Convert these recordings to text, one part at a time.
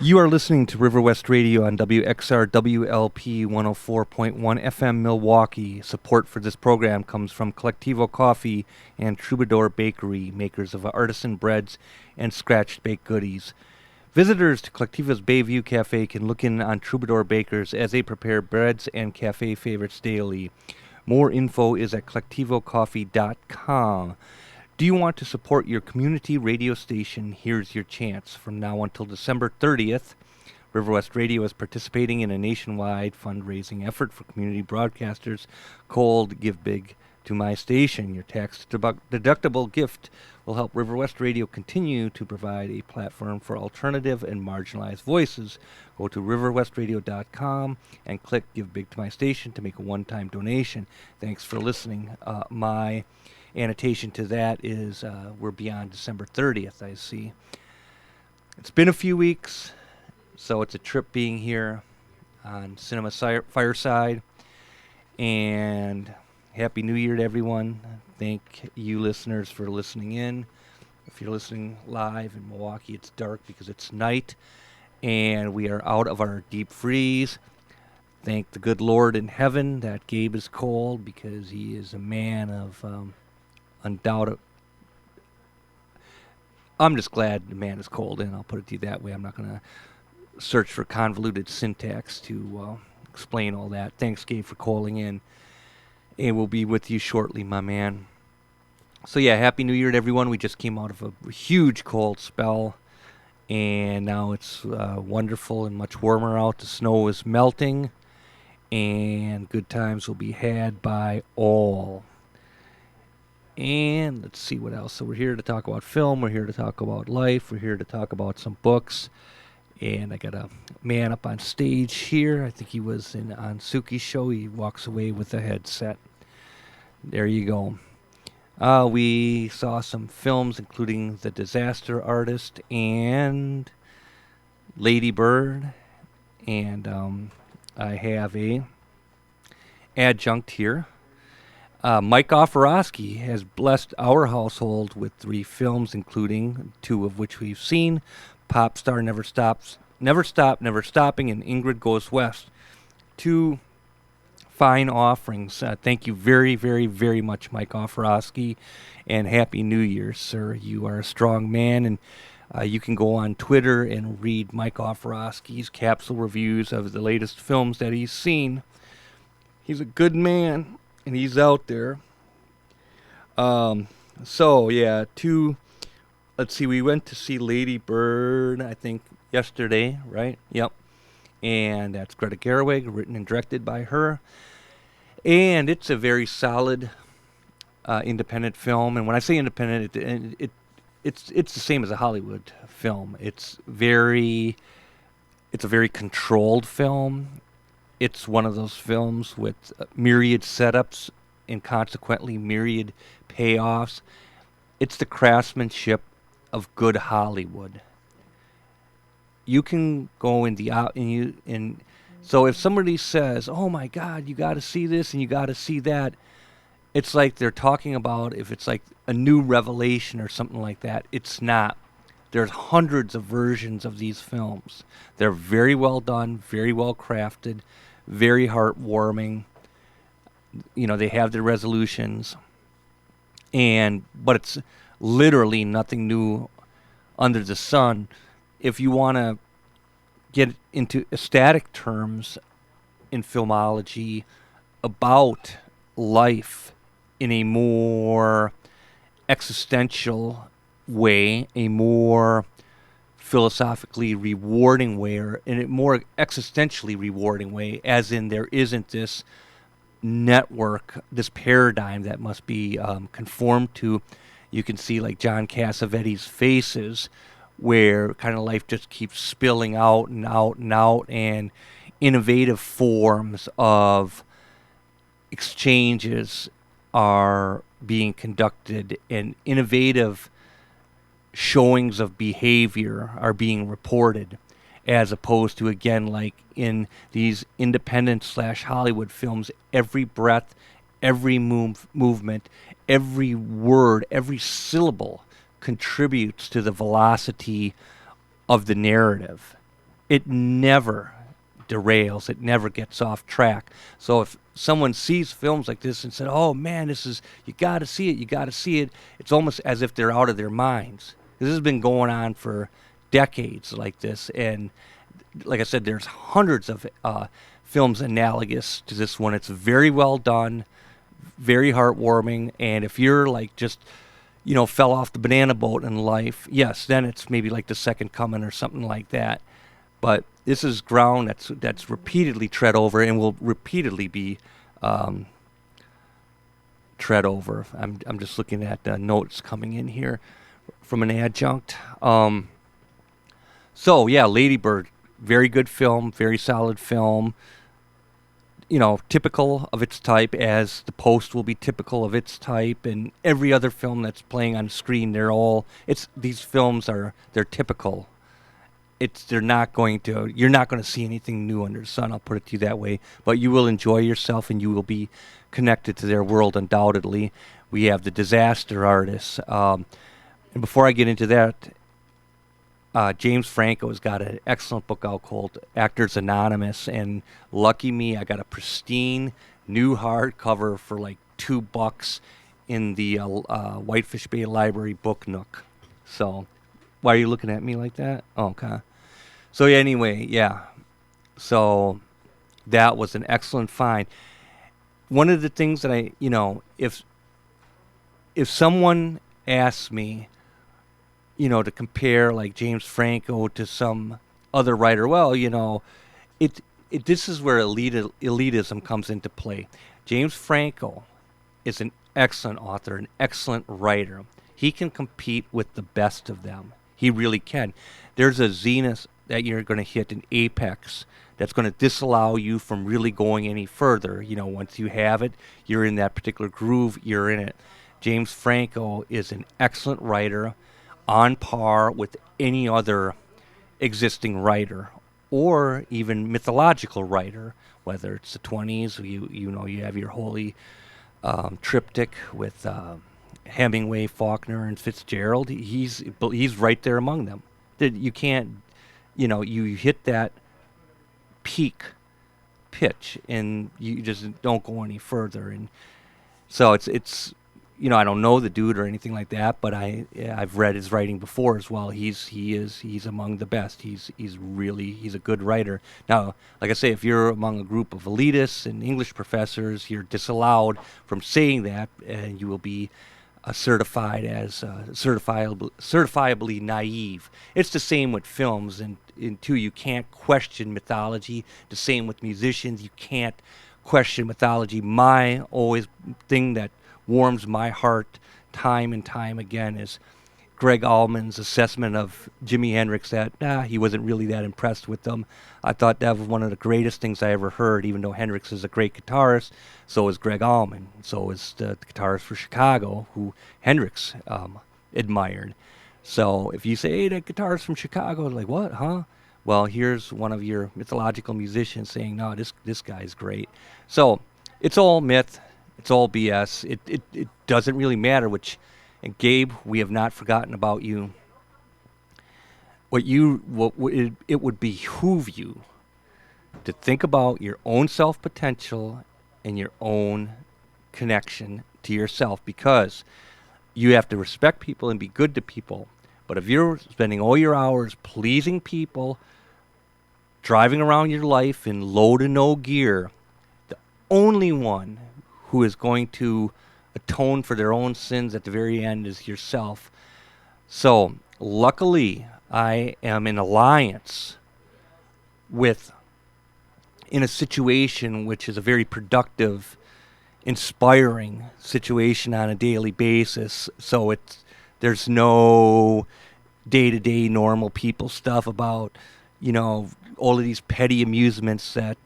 You are listening to River West Radio on WXR WLP 104.1 FM Milwaukee. Support for this program comes from Collectivo Coffee and Troubadour Bakery, makers of artisan breads and scratched baked goodies. Visitors to Collectivo's Bayview Cafe can look in on Troubadour Bakers as they prepare breads and cafe favorites daily. More info is at collectivocoffee.com. Do you want to support your community radio station? Here's your chance. From now until December 30th, River West Radio is participating in a nationwide fundraising effort for community broadcasters called Give Big to My Station. Your tax-deductible gift will help River West Radio continue to provide a platform for alternative and marginalized voices. Go to riverwestradio.com and click Give Big to My Station to make a one-time donation. Thanks for listening. My annotation to that is we're beyond December 30th, I see. It's been a few weeks, so it's a trip being here on Cinema Fireside. And Happy New Year to everyone. Thank you listeners for listening in. If you're listening live in Milwaukee, it's dark because it's night, and we are out of our deep freeze. Thank the good Lord in heaven that Gabe is cold because he is a man of undoubted. I'm just glad the man is cold, and I'll put it to you that way. I'm not going to search for convoluted syntax to explain all that. Thanks, Gabe, for calling in, and we'll be with you shortly, my man. So yeah, Happy New Year to everyone. We just came out of a huge cold spell, and now it's wonderful and much warmer out. The snow is melting, and good times will be had by all. And let's see what else. So we're here to talk about film. We're here to talk about life. We're here to talk about some books. And I got a man up on stage here. I think he was on Suki's show. He walks away with a headset. There you go. We saw some films, including The Disaster Artist and Lady Bird. And I have a adjunct here. Mike Offerosky has blessed our household with 3 films, including 2 of which we've seen: Pop Star Never Stopping, and Ingrid Goes West. 2 fine offerings. Thank you very, very, very much, Mike Offerosky, and Happy New Year, sir. You are a strong man, and you can go on Twitter and read Mike Offerosky's capsule reviews of the latest films that he's seen. He's a good man, and he's out there. So, yeah, let's see, we went to see Lady Bird, I think, yesterday, right? Yep. And that's Greta Gerwig, written and directed by her. And it's a very solid independent film. And when I say independent, it's the same as a Hollywood film. It's a very controlled film. It's one of those films with myriad setups and consequently myriad payoffs. It's the craftsmanship of good Hollywood. You can go in so if somebody says, "Oh my God, you got to see this and you got to see that," it's like they're talking about if it's like a new revelation or something like that. It's not. There's hundreds of versions of these films. They're very well done, very well crafted, very heartwarming. You know, they have their resolutions, but it's literally nothing new under the sun. If you want to get into aesthetic terms in filmology about life in a more existential way, a more philosophically rewarding way, or in a more existentially rewarding way, as in there isn't this network, this paradigm that must be conformed to. You can see like John Cassavetes' Faces, where kind of life just keeps spilling out and out and out, and innovative forms of exchanges are being conducted, and innovative showings of behavior are being reported, as opposed to, again, like in these independent / Hollywood films, every breath, every movement, every word, every syllable contributes to the velocity of the narrative. it never derails. It never gets off track. So if someone sees films like this and said, "Oh man, this is you got to see it. You got to see it." It's almost as if they're out of their minds. This has been going on for decades like this, and like I said, there's hundreds of films analogous to this one. It's very well done, very heartwarming, and if you're like just fell off the banana boat in life, yes, then it's maybe like The Second Coming or something like that. But this is ground that's repeatedly tread over and will repeatedly be tread over. I'm just looking at notes coming in here from an adjunct. So yeah, Lady Bird, very good film, very solid film. Typical of its type, as The Post will be typical of its type, and every other film that's playing on screen. These films they're typical. You're not going to see anything new under the sun. I'll put it to you that way. But you will enjoy yourself, and you will be connected to their world undoubtedly. We have The Disaster Artist, and before I get into that, James Franco's got an excellent book out called Actors Anonymous, and lucky me, I got a pristine new hardcover for like $2 in the Whitefish Bay Library book nook. So, why are you looking at me like that? Oh, okay. So anyway, yeah. So that was an excellent find. One of the things that if someone asks me, to compare like James Franco to some other writer, well, this is where elitism comes into play. James Franco is an excellent author, an excellent writer. He can compete with the best of them. He really can. There's a zenith that you're going to hit, an apex that's going to disallow you from really going any further. Once you have it, you're in that particular groove, you're in it. James Franco is an excellent writer, on par with any other existing writer, or even mythological writer, whether it's the 20s, you have your holy triptych with Hemingway, Faulkner, and Fitzgerald. He's right there among them. You can't, you hit that peak pitch, and you just don't go any further. And so it's I don't know the dude or anything like that, but I've read his writing before as well. He's among the best. He's a good writer. Now, like I say, if you're among a group of elitists and English professors, you're disallowed from saying that, and you will be certified as certifiably naive. It's the same with films, and two, you can't question mythology. The same with musicians, you can't question mythology. My always thing that warms my heart time and time again is Greg Allman's assessment of Jimi Hendrix, that he wasn't really that impressed with them. I thought that was one of the greatest things I ever heard, even though Hendrix is a great guitarist. So is Greg Allman. So is the guitarist for Chicago, who Hendrix admired. So if you say, hey, that guitarist from Chicago, like, what, huh? Well, here's one of your mythological musicians saying, no, this guy's great. So it's all myth. It's all BS. It doesn't really matter which. And Gabe, we have not forgotten about you. It would behoove you to think about your own self-potential and your own connection to yourself, because you have to respect people and be good to people. But if you're spending all your hours pleasing people, driving around your life in low to no gear, the only one who is going to atone for their own sins at the very end is yourself. So, luckily, I am in alliance in a situation which is a very productive, inspiring situation on a daily basis. So there's no day-to-day normal people stuff about, all of these petty amusements that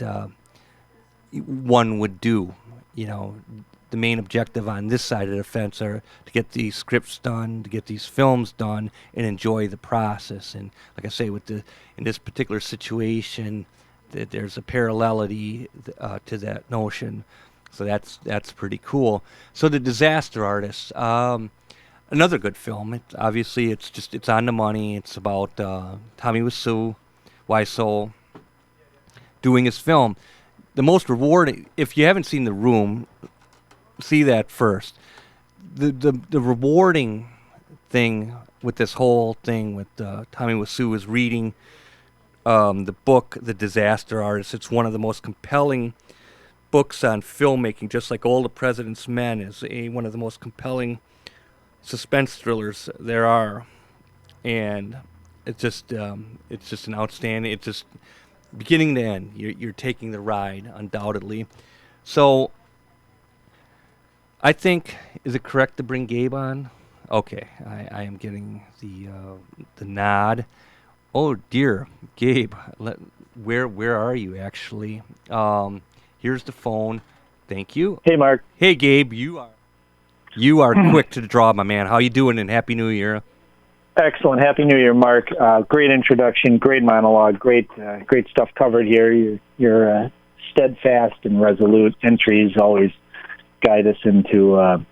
one would do. The main objective on this side of the fence are to get these scripts done, to get these films done, and enjoy the process. And like I say, in this particular situation, there's a parallelity to that notion. So that's pretty cool. So The Disaster Artist, another good film. Obviously, it's on the money. It's about Tommy Wiseau, why so doing his film. The most rewarding, if you haven't seen The Room, see that first. The rewarding thing with this whole thing with Tommy Wiseau is reading the book, The Disaster Artist. It's one of the most compelling books on filmmaking, just like All the President's Men is one of the most compelling suspense thrillers there are. And it's just an outstanding, it's just beginning to end. You're taking the ride, undoubtedly. So I think, is it correct to bring Gabe on? Okay, I am getting the nod. Oh dear, Gabe, where are you actually? Here's the phone. Thank you. Hey, Mark. Hey, Gabe, you are quick to the draw, my man. How you doing? And Happy New Year. Excellent. Happy New Year, Mark. Great introduction, great monologue, great stuff covered here. Your steadfast and resolute entries always guide us into,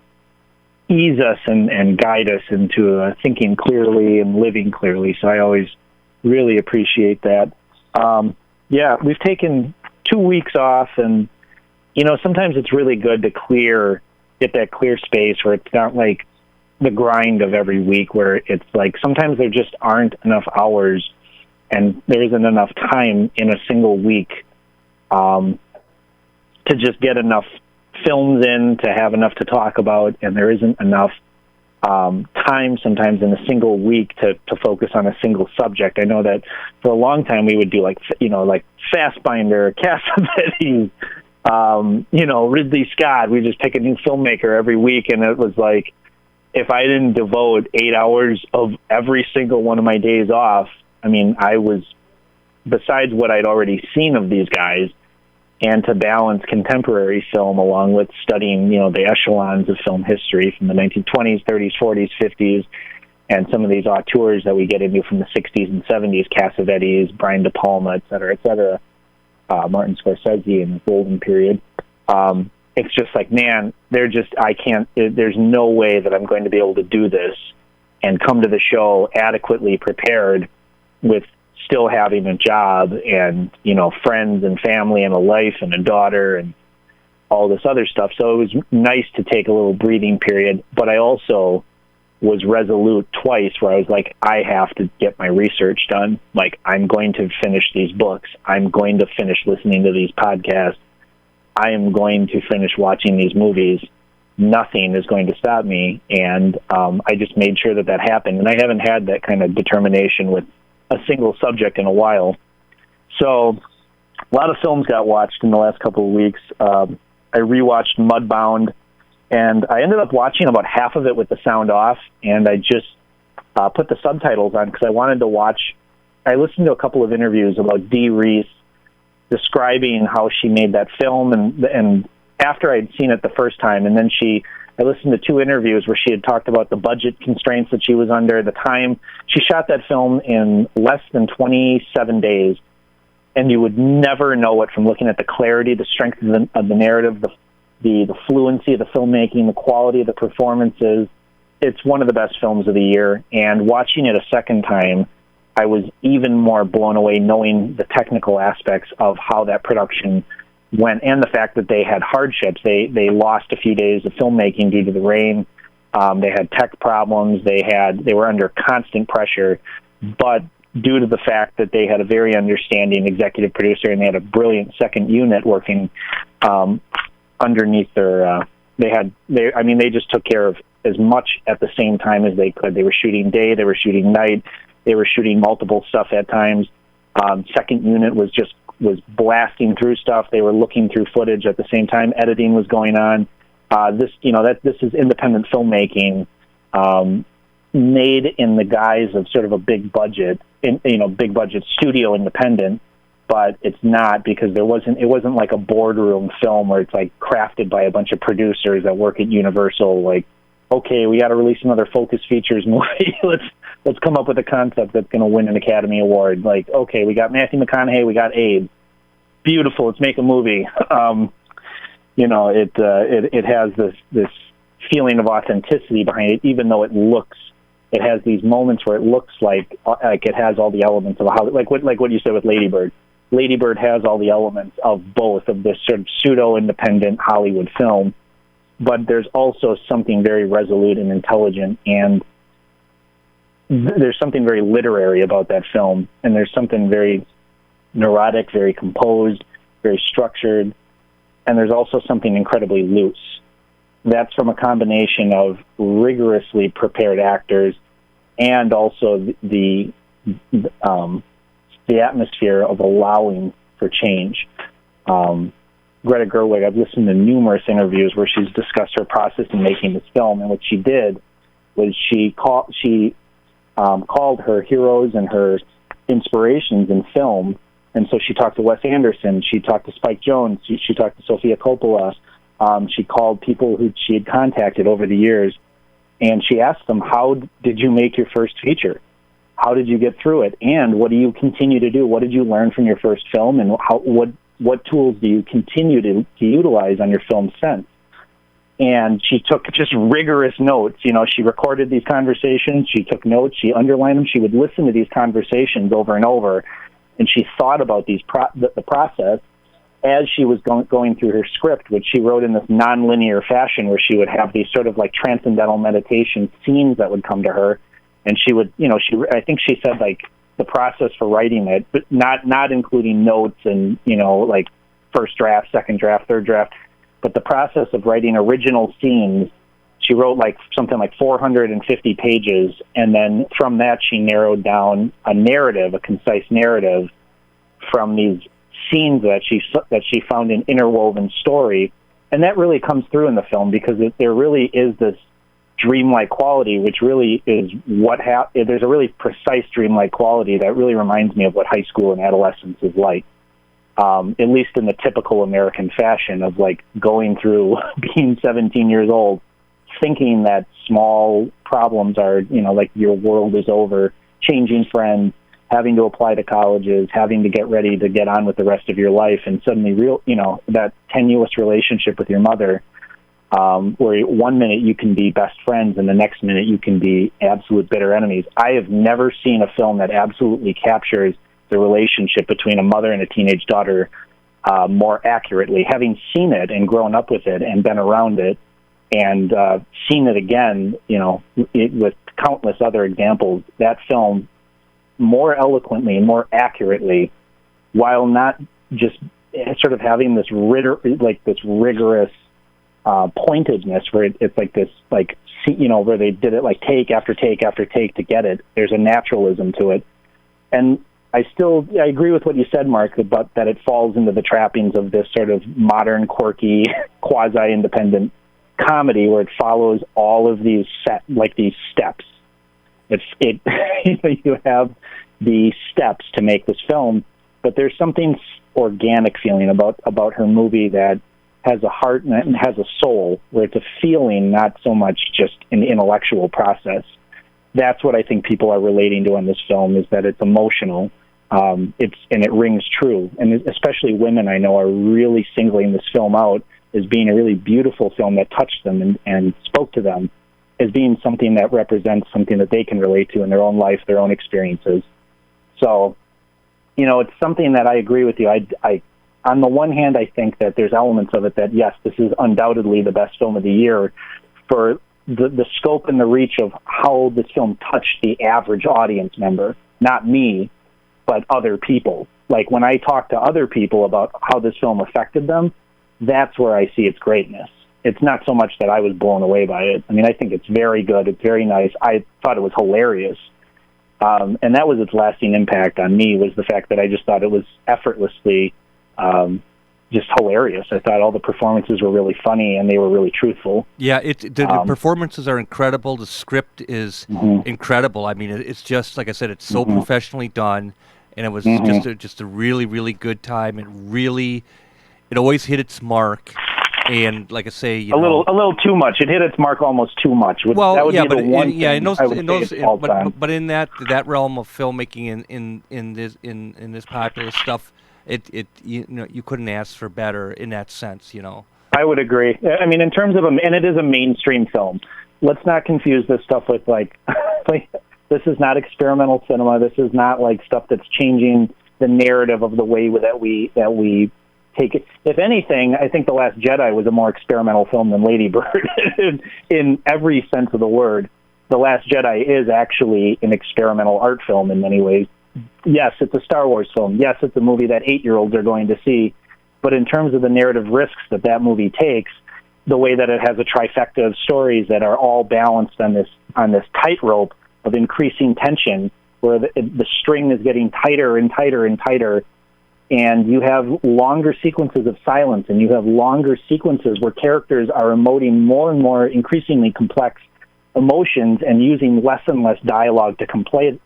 ease us and guide us into thinking clearly and living clearly. So I always really appreciate that. Yeah, we've taken 2 weeks off, and sometimes it's really good to get that clear space where it's not like the grind of every week, where it's like sometimes there just aren't enough hours and there isn't enough time in a single week to just get enough films in, to have enough to talk about, and there isn't enough time sometimes in a single week to focus on a single subject. I know that for a long time we would do like Fassbinder, Cassavetes, Ridley Scott. We just pick a new filmmaker every week, and it was like, if I didn't devote 8 hours of every single one of my days off, I mean, I was, besides what I'd already seen of these guys, and to balance contemporary film along with studying, the echelons of film history from the 1920s, 30s, 40s, 50s, and some of these auteurs that we get into from the 60s and 70s, Cassavetes, Brian De Palma, et cetera, Martin Scorsese in the golden period. It's just like, man, there's no way that I'm going to be able to do this and come to the show adequately prepared with still having a job and, friends and family and a life and a daughter and all this other stuff. So it was nice to take a little breathing period, but I also was resolute twice where I was like, I have to get my research done. Like, I'm going to finish these books. I'm going to finish listening to these podcasts. I am going to finish watching these movies. Nothing is going to stop me. And I just made sure that happened. And I haven't had that kind of determination with a single subject in a while. So a lot of films got watched in the last couple of weeks. I rewatched Mudbound, and I ended up watching about half of it with the sound off, and I just put the subtitles on because I wanted to watch. I listened to a couple of interviews about Dee Reese describing how she made that film, and after I'd seen it the first time, and then I listened to 2 interviews where she had talked about the budget constraints that she was under, the time. She shot that film in less than 27 days, and you would never know it from looking at the clarity, the strength of the narrative, the fluency of the filmmaking, the quality of the performances. It's one of the best films of the year, and watching it a second time, I was even more blown away knowing the technical aspects of how that production went, and the fact that they had hardships. They lost a few days of filmmaking due to the rain. They had tech problems. They were under constant pressure, but due to the fact that they had a very understanding executive producer and they had a brilliant second unit working underneath their, they just took care of as much at the same time as they could. They were shooting day, they were shooting night, they were shooting multiple stuff at times. Second unit was blasting through stuff. They were looking through footage at the same time. Editing was going on. This is independent filmmaking, made in the guise of sort of a big budget studio independent, but it's not, because it wasn't like a boardroom film where it's like crafted by a bunch of producers that work at Universal. Like, okay, we got to release another Focus Features movie. Let's come up with a concept that's going to win an Academy Award. Like, okay, we got Matthew McConaughey, we got Abe. Beautiful, let's make a movie. It has this feeling of authenticity behind it, even though it looks it has these moments where it looks like it has all the elements of like what you said with Lady Bird. Lady Bird has all the elements of both of this sort of pseudo-independent Hollywood film, but there's also something very resolute and intelligent, and there's something very literary about that film, and there's something very neurotic, very composed, very structured, and there's also something incredibly loose. That's from a combination of rigorously prepared actors and also the atmosphere of allowing for change. Greta Gerwig, I've listened to numerous interviews where she's discussed her process in making this film, and what she did was she called her heroes and her inspirations in film. And so she talked to Wes Anderson, she talked to Spike Jonze, she talked to Sofia Coppola, she called people who she had contacted over the years, and she asked them, how did you make your first feature? How did you get through it? And what do you continue to do? What did you learn from your first film? And what tools do you continue to utilize on your film since? And she took just rigorous notes. You know, she recorded these conversations, she took notes, she underlined them, she would listen to these conversations over and over, and she thought about the process as she was going through her script, which she wrote in this nonlinear fashion where she would have these sort of like transcendental meditation scenes that would come to her. And she would, you know, I think she said like the process for writing it, but not including notes and, you know, like first draft, second draft, third draft, but the process of writing original scenes. She wrote like something like 450 pages, and then from that she narrowed down a narrative, a concise narrative from these scenes that she found an interwoven story, and that really comes through in the film because there really is this dreamlike quality, which really is there's a really precise dreamlike quality that really reminds me of what high school and adolescence is like, at least in the typical American fashion of like going through being 17 years old, thinking that small problems are, you know, like your world is over, changing friends, having to apply to colleges, having to get ready to get on with the rest of your life, and suddenly that tenuous relationship with your mother, where one minute you can be best friends and the next minute you can be absolute bitter enemies. I have never seen a film that absolutely captures the relationship between a mother and a teenage daughter more accurately. Having seen it and grown up with it and been around it and seen it again, you know, with countless other examples, that film more eloquently and more accurately, while not just sort of having this rigorous pointedness where it's like this, like, you know, where they did it like take after take after take to get it. There's a naturalism to it. And I agree with what you said, Mark, about that it falls into the trappings of this sort of modern, quirky, quasi-independent comedy where it follows all of these steps. You have the steps to make this film, but there's something organic feeling about her movie that has a heart and has a soul, where it's a feeling, not so much just an intellectual process. That's what I think people are relating to in this film, is that it's emotional, and it rings true. And especially women I know are really singling this film out as being a really beautiful film that touched them and spoke to them as being something that represents something that they can relate to in their own life, their own experiences. So, you know, it's something that I agree with you. I on the one hand, I think that there's elements of it that, yes, this is undoubtedly the best film of the year for the scope and the reach of how this film touched the average audience member, not me, but other people. Like when I talk to other people about how this film affected them, that's where I see its greatness. It's not so much that I was blown away by it. I mean, I think it's very good. It's very nice. I thought it was hilarious. And that was its lasting impact on me, was the fact that I just thought it was effortlessly just hilarious. I thought all the performances were really funny and they were really truthful. Yeah, the performances are incredible. The script is incredible. I mean, it's just, like I said, it's so professionally done, and it was just a really, really good time. It always hit its mark. And like I say, a little too much. It hit its mark almost too much. Well, that would yeah, be but the one but in that realm of filmmaking in this popular stuff, you couldn't ask for better in that sense, you know. I would agree. I mean, in terms of and it is a mainstream film. Let's not confuse this stuff with like definitely, this is not experimental cinema. This is not like stuff that's changing the narrative of the way that we take it. If anything, I think The Last Jedi was a more experimental film than Lady Bird in every sense of the word. The Last Jedi is actually an experimental art film in many ways. Yes, it's a Star Wars film. Yes, it's a movie that 8-year-olds are going to see. But in terms of the narrative risks that movie takes, the way that it has a trifecta of stories that are all balanced on this tightrope of increasing tension, where the string is getting tighter and tighter and tighter, and you have longer sequences of silence, and you have longer sequences where characters are emoting more and more increasingly complex emotions and using less and less dialogue to convey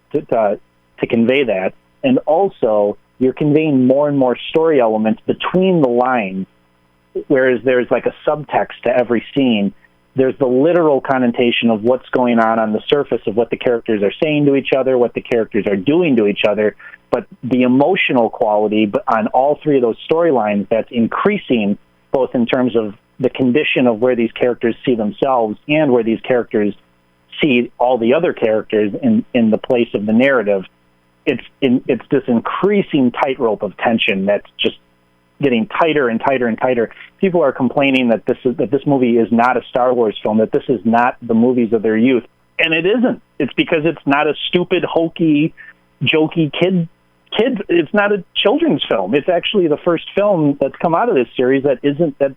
that. And also, you're conveying more and more story elements between the lines, whereas there's like a subtext to every scene. There's the literal connotation of what's going on the surface of what the characters are saying to each other, what the characters are doing to each other, but the emotional quality on all three of those storylines, that's increasing both in terms of the condition of where these characters see themselves and where these characters see all the other characters in the place of the narrative. It's this increasing tightrope of tension that's just getting tighter and tighter and tighter. People are complaining that this movie is not a Star Wars film, that this is not the movies of their youth, and it isn't. It's because it's not a stupid, hokey, jokey kid. It's not a children's film. It's actually the first film that's come out of this series that's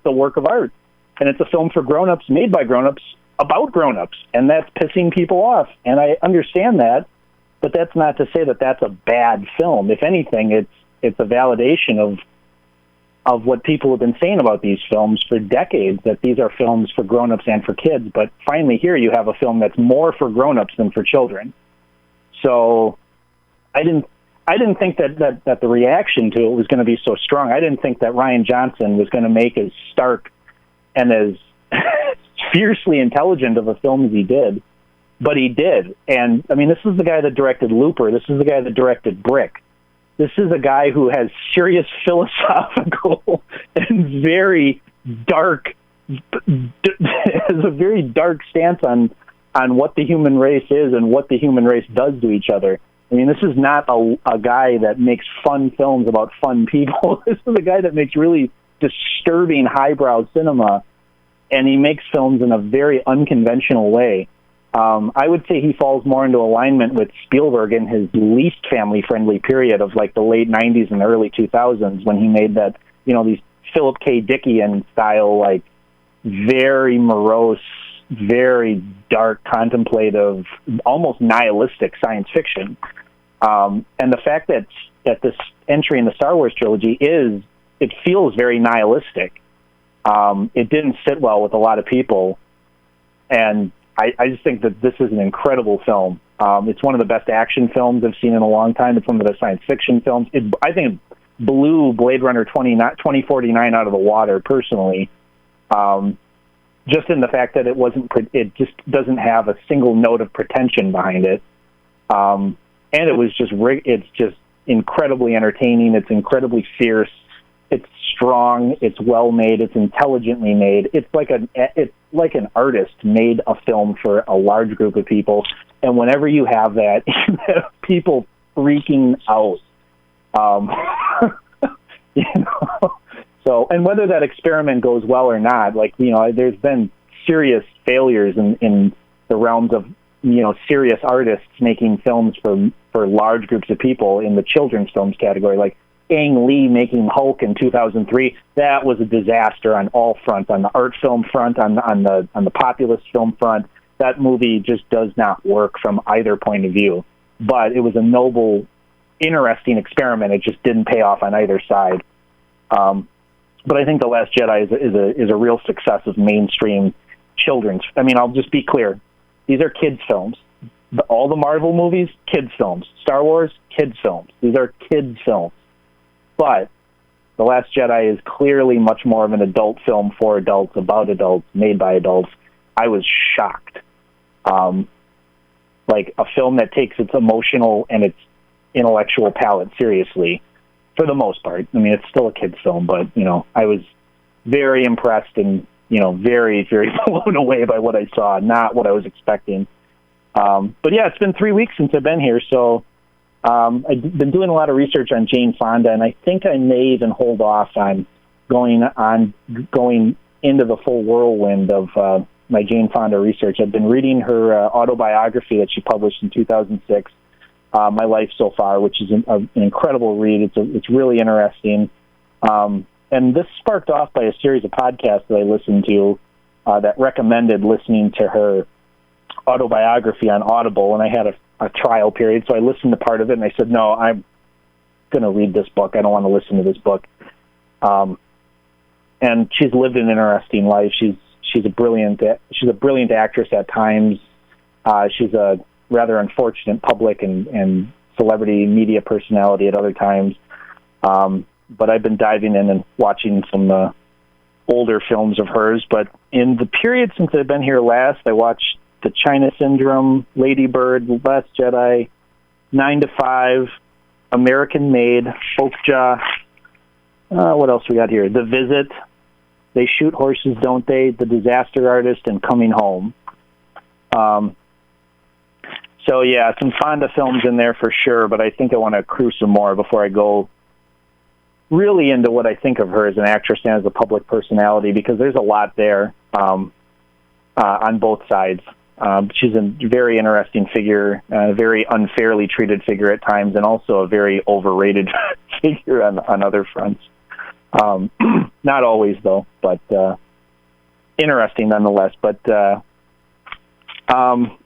the work of art, and it's a film for grown-ups, made by grown-ups, about grown-ups, and that's pissing people off. And I understand that, but that's not to say that that's a bad film. If anything, it's a validation of what people have been saying about these films for decades, that these are films for grown-ups and for kids. But finally here you have a film that's more for grown-ups than for children. So I didn't think that the reaction to it was going to be so strong. I didn't think that Rian Johnson was going to make as stark and as fiercely intelligent of a film as he did. But he did. And, I mean, this is the guy that directed Looper. This is the guy that directed Brick. This is a guy who has serious philosophical and very dark, has a very dark stance on what the human race is and what the human race does to each other. I mean, this is not a guy that makes fun films about fun people. This is a guy that makes really disturbing highbrow cinema, and he makes films in a very unconventional way. I would say he falls more into alignment with Spielberg in his least family-friendly period of like the late 90s and the early 2000s, when he made that, these Philip K. Dickian style, like very morose, very dark, contemplative, almost nihilistic science fiction. And the fact that this entry in the Star Wars trilogy it feels very nihilistic. It didn't sit well with a lot of people, and I just think that this is an incredible film. It's one of the best action films I've seen in a long time. It's one of the best science fiction films. I think it blew Blade Runner 2049 out of the water, personally, just in the fact that it just doesn't have a single note of pretension behind it. And it's just incredibly entertaining. It's incredibly fierce. It's strong. It's well made. It's intelligently made. It's like an artist made a film for a large group of people. And whenever you have that, you have people freaking out. So, and whether that experiment goes well or not, there's been serious failures in the realms of, serious artists making films for large groups of people in the children's films category, like Ang Lee making Hulk in 2003. That was a disaster on all fronts, on the art film front, on the populist film front. That movie just does not work from either point of view. But it was a noble, interesting experiment. It just didn't pay off on either side. But I think The Last Jedi is a real success of mainstream children's. I mean, I'll just be clear. These are kids' films. All the Marvel movies, kids' films. Star Wars, kids' films. These are kids' films. But The Last Jedi is clearly much more of an adult film for adults, about adults, made by adults. I was shocked. Like a film that takes its emotional and its intellectual palette seriously, for the most part. I mean, it's still a kid's film, but, I was very impressed and, very, very blown away by what I saw, not what I was expecting. But yeah, it's been 3 weeks since I've been here, so I've been doing a lot of research on Jane Fonda, and I think I may even hold off on going into the full whirlwind of my Jane Fonda research. I've been reading her autobiography that she published in 2006, My Life So Far, which is an incredible read. It's really interesting. And this sparked off by a series of podcasts that I listened to that recommended listening to her autobiography on Audible, and I had a trial period, so I listened to part of it, and I said, no, I'm going to read this book. I don't want to listen to this book. And she's lived an interesting life. She's a brilliant actress at times. She's a rather unfortunate public and celebrity media personality at other times. But I've been diving in and watching some older films of hers. But in the period since I've been here last, I watched The China Syndrome, Lady Bird, Last Jedi, 9 to 5, American Made, Okja. What else we got here? The Visit, They Shoot Horses, Don't They? The Disaster Artist, and Coming Home. So yeah, some Fonda films in there for sure, but I think I want to accrue some more before I go really into what I think of her as an actress and as a public personality, because there's a lot there on both sides. She's a very interesting figure, a very unfairly treated figure at times, and also a very overrated figure on other fronts. Not always, though, but interesting nonetheless. But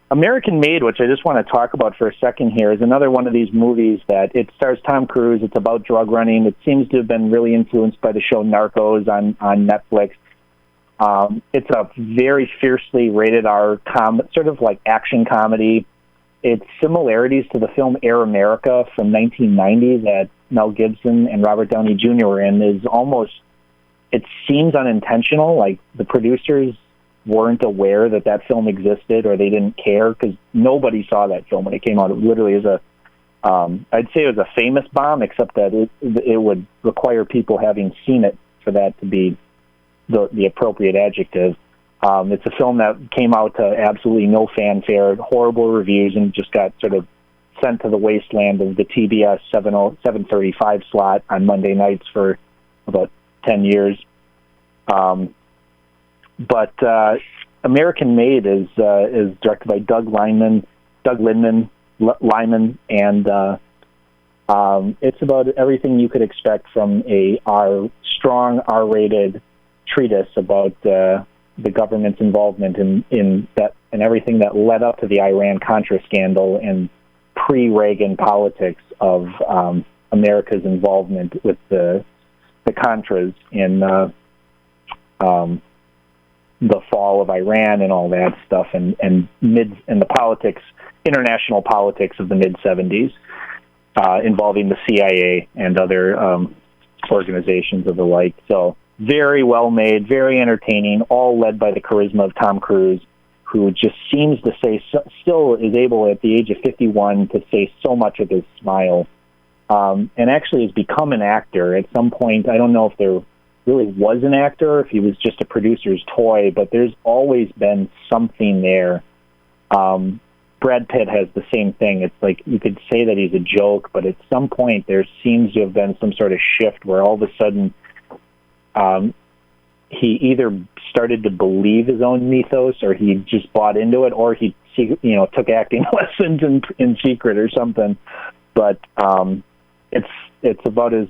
American Made, which I just want to talk about for a second here, is another one of these movies that it stars Tom Cruise. It's about drug running. It seems to have been really influenced by the show Narcos on Netflix. It's a very fiercely rated R sort of like action comedy. Its similarities to the film Air America from 1990 that Mel Gibson and Robert Downey Jr. were in is almost, it seems unintentional, like the producers weren't aware that film existed, or they didn't care, because nobody saw that film when it came out. It literally is I'd say it was a famous bomb, except that it would require people having seen it for that to be the appropriate adjective. It's a film that came out to absolutely no fanfare, horrible reviews, and just got sort of sent to the wasteland of the TBS 7:35 slot on Monday nights for about 10 years. But American Made is directed by Doug Liman, and it's about everything you could expect from a strong R-rated treatise about the government's involvement in that and everything that led up to the Iran-Contra scandal and pre-Reagan politics of America's involvement with the Contras in the fall of Iran and all that stuff, and the politics, international politics of the mid-'70s, involving the CIA and other organizations of the like. So very well made, very entertaining, all led by the charisma of Tom Cruise, who just seems to still is able at the age of 51 to say so much with his smile, and actually has become an actor. At some point, I don't know if there really was an actor, if he was just a producer's toy, but there's always been something there. Brad Pitt has the same thing. It's like you could say that he's a joke, but at some point there seems to have been some sort of shift where all of a sudden he either started to believe his own mythos, or he just bought into it, or he took acting lessons in secret or something. But it's about as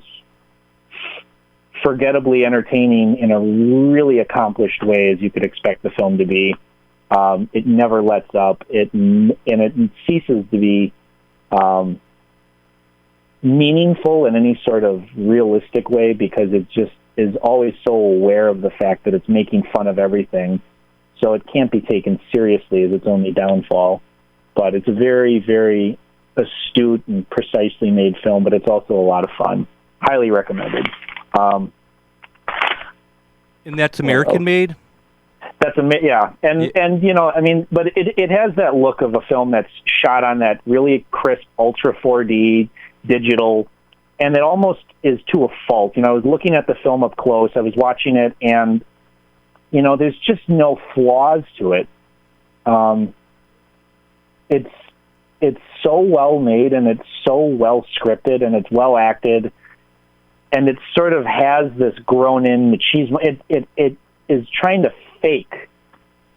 forgettably entertaining in a really accomplished way as you could expect the film to be. It never lets up. It ceases to be meaningful in any sort of realistic way, because it just is always so aware of the fact that it's making fun of everything. So it can't be taken seriously as its only downfall. But it's a very, very astute and precisely made film, but it's also a lot of fun. Highly recommended. And that's American Made? That's yeah. And but it has that look of a film that's shot on that really crisp Ultra 4D digital, and it almost is to a fault. I was looking at the film up close. I was watching it, and there's just no flaws to it. it's so well made, and it's so well scripted, and it's well acted, and it sort of has this grown-in machismo. It is trying to fake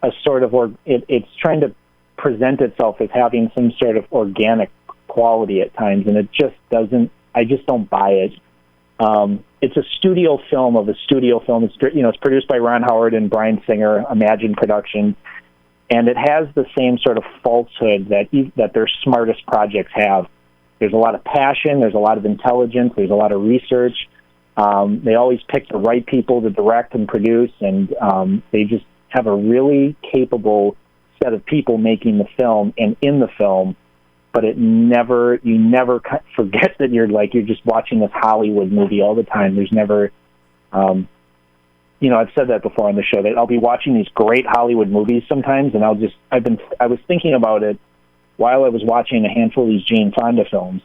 a sort of, it's trying to present itself as having some sort of organic quality at times, and it just doesn't. I just don't buy it. It's a studio film of a studio film. It's produced by Ron Howard and Bryan Singer, Imagine Productions, and it has the same sort of falsehood that their smartest projects have. There's a lot of passion. There's a lot of intelligence. There's a lot of research. They always pick the right people to direct and produce, and they just have a really capable set of people making the film and in the film. But you never forget that you're just watching this Hollywood movie all the time. There's never, I've said that before on the show, that I'll be watching these great Hollywood movies sometimes, and I was thinking about it while I was watching a handful of these Jane Fonda films,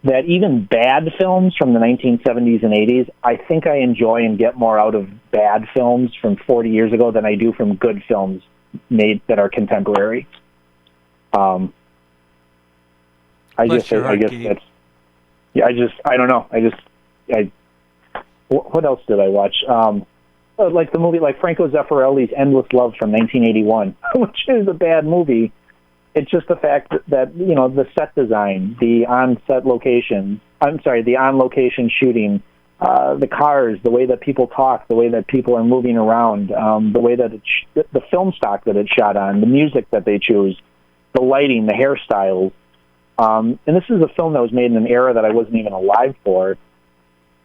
that even bad films from the 1970s and 80s, I think I enjoy and get more out of bad films from 40 years ago than I do from good films made that are contemporary. I don't know. What else did I watch? Like the movie, like Franco Zeffirelli's Endless Love from 1981, which is a bad movie. It's just the fact that the set design, the on-set locations, the on-location shooting, the cars, the way that people talk, the way that people are moving around, the way that the film stock that it's shot on, the music that they choose, the lighting, the hairstyles. And this is a film that was made in an era that I wasn't even alive for.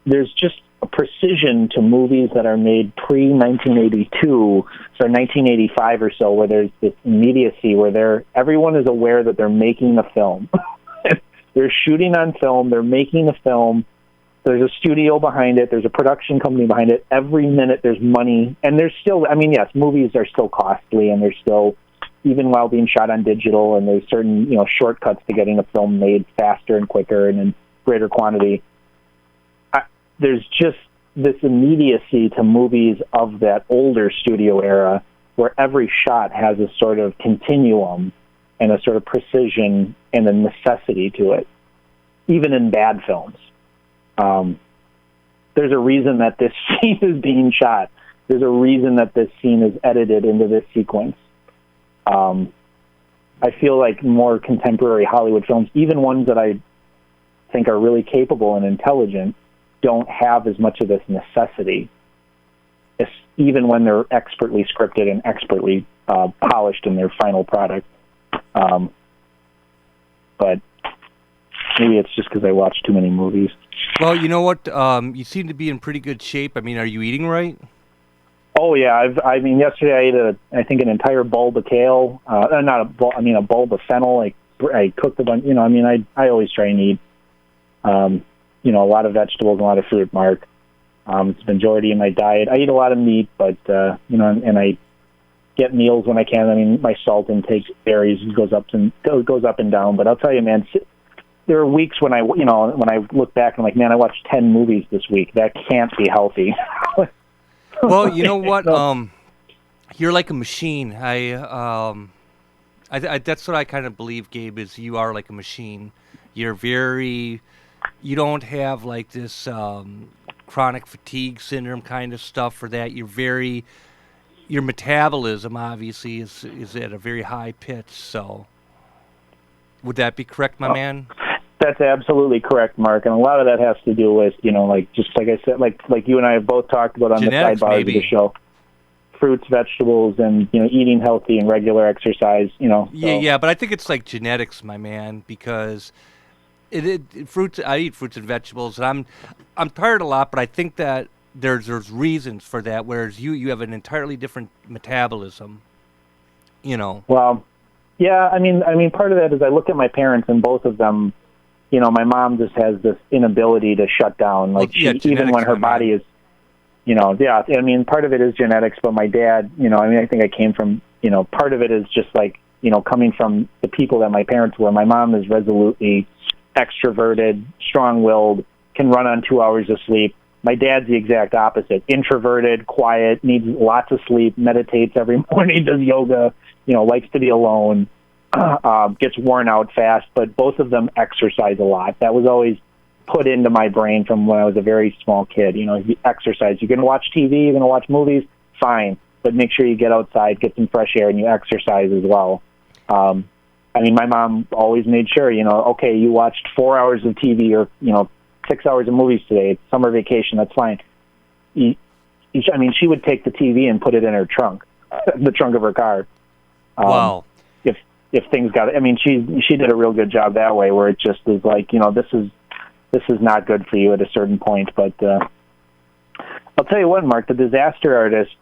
There's just a precision to movies that are made pre-1982 or 1985 or so, where there's this immediacy, where everyone is aware that they're making a film. They're shooting on film. They're making a film. There's a studio behind it. There's a production company behind it. Every minute there's money. And there's still, yes, movies are still costly, and they're still, even while being shot on digital, and there's certain, shortcuts to getting a film made faster and quicker and in greater quantity. There's just this immediacy to movies of that older studio era, where every shot has a sort of continuum and a sort of precision and a necessity to it, even in bad films. There's a reason that this scene is being shot. There's a reason that this scene is edited into this sequence. I feel like more contemporary Hollywood films, even ones that I think are really capable and intelligent, don't have as much of this necessity, even when they're expertly scripted and expertly polished in their final product. But maybe it's just because I watch too many movies. Well, you know what? You seem to be in pretty good shape. I mean, are you eating right? Oh yeah, yesterday I ate an entire bulb of kale. Not a bulb. I mean a bulb of fennel. I cooked a bunch. I always try and eat. A lot of vegetables and a lot of fruit, Mark. It's the majority of my diet. I eat a lot of meat, but and I get meals when I can. I mean, my salt intake varies, goes up and down. But I'll tell you, man, there are weeks when I look back and I'm like, man, I watched 10 movies this week. That can't be healthy. Well, you know what? You're like a machine. I that's what I kind of believe, Gabe, is you are like a machine. You don't have like this chronic fatigue syndrome kind of stuff for that. Your metabolism obviously is at a very high pitch. So would that be correct, my man? That's absolutely correct, Mark. And a lot of that has to do with, just like I said, like you and I have both talked about on genetics, the sidebars of the show, fruits, vegetables, and, eating healthy and regular exercise, Yeah, but I think it's like genetics, my man, because fruits. I eat fruits and vegetables, and I'm tired a lot, but I think that there's reasons for that, whereas you have an entirely different metabolism, Well, yeah, I mean, part of that is I look at my parents, and both of them, my mom just has this inability to shut down. Like, even when her body is, part of it is genetics, but my dad, I think I came from, part of it is just like, coming from the people that my parents were. My mom is resolutely extroverted, strong-willed, can run on 2 hours of sleep. My dad's the exact opposite. Introverted, quiet, needs lots of sleep, meditates every morning, does yoga, likes to be alone. gets worn out fast, but both of them exercise a lot. That was always put into my brain from when I was a very small kid. You know, you exercise. You're going to watch TV, you're going to watch movies, fine, but make sure you get outside, get some fresh air, and you exercise as well. I mean, my mom always made sure, you know, okay, you watched 4 hours of TV or, you know, 6 hours of movies today. It's summer vacation. That's fine. I mean, she would take the TV and put it in her trunk, the trunk of her car. Wow. If things got, I mean, she did a real good job that way, where it just is like, you know, this is not good for you at a certain point. But I'll tell you what, Mark, the disaster artist.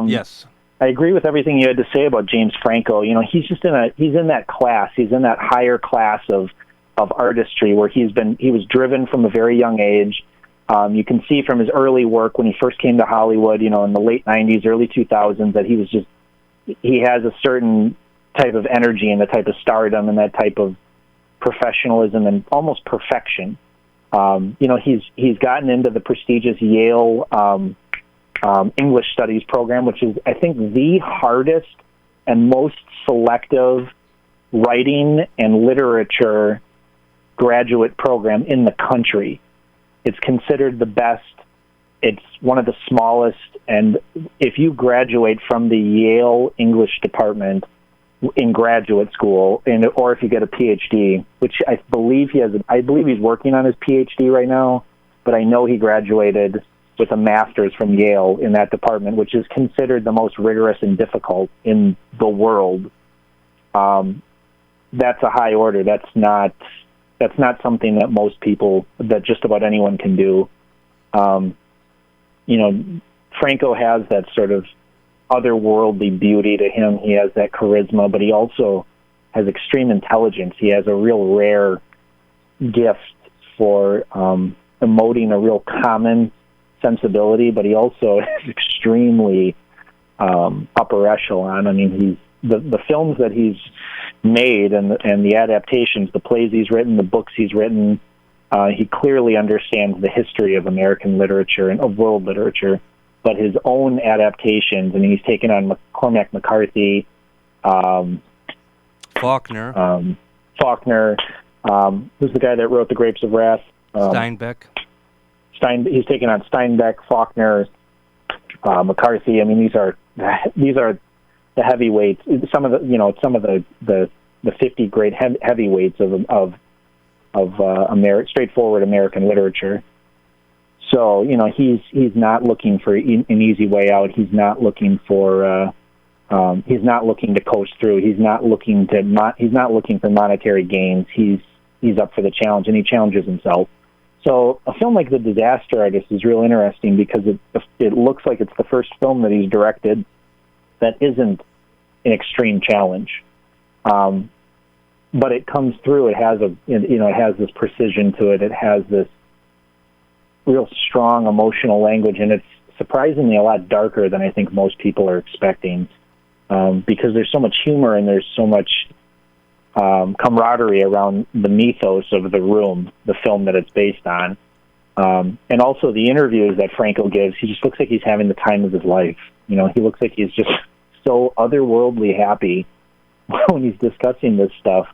Yes. I agree with everything you had to say about James Franco. You know, he's in that class. He's in that higher class of artistry where he was driven from a very young age. You can see from his early work when he first came to Hollywood, you know, in the late 90s, early 2000s, that he has a certain type of energy and the type of stardom and that type of professionalism and almost perfection. You know, he's gotten into the prestigious Yale English Studies program, which is, I think, the hardest and most selective writing and literature graduate program in the country. It's considered the best. It's one of the smallest, and if you graduate from the Yale English department in graduate school, or if you get a PhD, which I believe he's working on his PhD right now, but I know he graduated with a master's from Yale in that department, which is considered the most rigorous and difficult in the world. That's a high order. That's not something that just about anyone can do. You know, Franco has that sort of otherworldly beauty to him. He has that charisma, but he also has extreme intelligence. He has a real rare gift for emoting a real common sensibility, but he also is extremely upper echelon. I mean, the films that he's made and the adaptations, the plays he's written, the books he's written, he clearly understands the history of American literature and of world literature. But his own adaptations, I mean, he's taken on Cormac McCarthy, Faulkner. Who's the guy that wrote The Grapes of Wrath? Steinbeck. He's taken on Steinbeck, Faulkner, McCarthy. I mean, these are the heavyweights. Some of the 50 great heavyweights of straightforward American literature. So, you know, he's not looking for an easy way out. He's not looking for he's not looking to coast through. He's not looking for monetary gains. He's up for the challenge, and he challenges himself. So a film like The Disaster Artist is real interesting because it looks like it's the first film that he's directed that isn't an extreme challenge. But it comes through. It has this precision to it. It has this real strong emotional language, and it's surprisingly a lot darker than I think most people are expecting, because there's so much humor and there's so much camaraderie around the mythos of The Room, the film that it's based on. And also the interviews that Franco gives, he just looks like he's having the time of his life. You know, he looks like he's just so otherworldly happy when he's discussing this stuff,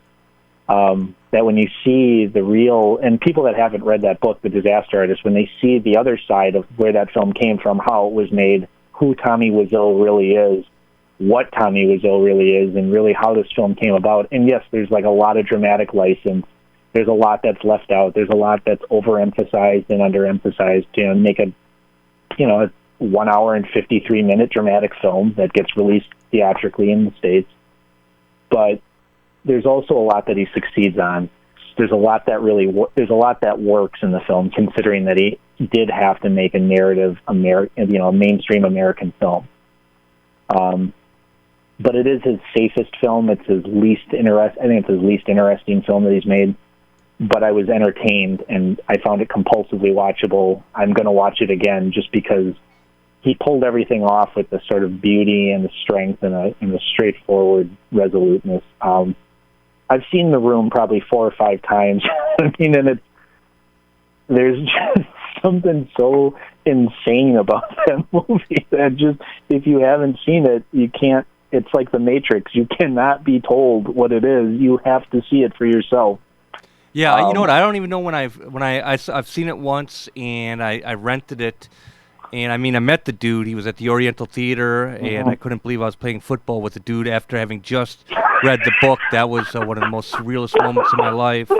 that when you see the real, and people that haven't read that book, The Disaster Artist, when they see the other side of where that film came from, how it was made, who Tommy Wiseau really is, what Tommy Wiseau really is, and really how this film came about. And yes, there's like a lot of dramatic license. There's a lot that's left out. There's a lot that's overemphasized and underemphasized to make a 1 hour and 53-minute dramatic film that gets released theatrically in the States. But there's also a lot that he succeeds on. There's a lot that works in the film, considering that he did have to make a narrative, a mainstream American film. But it is his safest film. It's his least interesting film that he's made. But I was entertained, and I found it compulsively watchable. I'm going to watch it again just because he pulled everything off with the sort of beauty and the strength and the straightforward resoluteness. I've seen The Room probably 4 or 5 times. I mean, and there's just something so insane about that movie that just, if you haven't seen it, you can't it's like the Matrix. You cannot be told what it is. You have to see it for yourself. Yeah, you know what? I don't even know when I've seen it once, and I rented it, and I mean I met the dude. He was at the Oriental Theater, and I couldn't believe I was playing football with the dude after having just read the book. That was one of the most surrealist moments in my life.